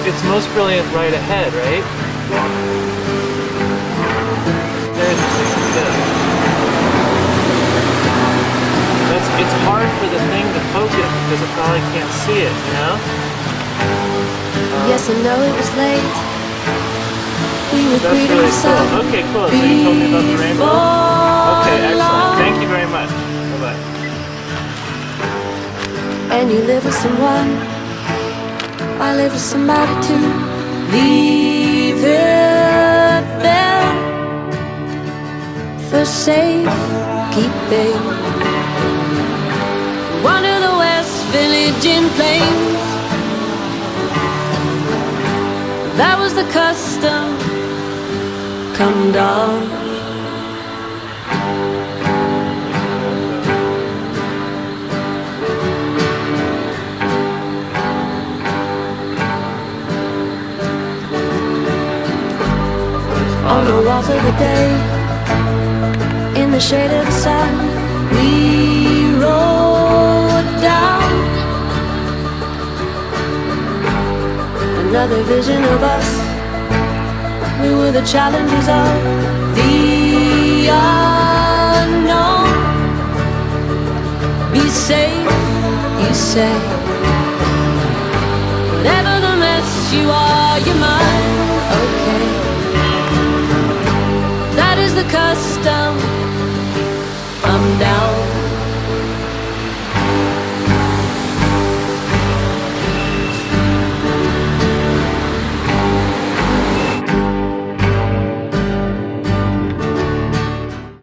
it's most brilliant right ahead, right? There's it's hard for the thing to focus because it probably can't see it, you know? Yes, I know it was late. We were That's greeting really the sun. cool. Okay, cool. So you told me about the rainbow? Okay, excellent. Thank you very much. Bye-bye. And you live with someone, I live with somebody too. Leave it there for safekeeping. Wander the West Village in flames. That was the custom. Come down. On the walls of the day, in the shade of the sun, we rode down. Another vision of us. We were the challengers of the unknown. Be safe, you say. Whatever the mess you are, you're mine. Okay. That is the custom. I'm down.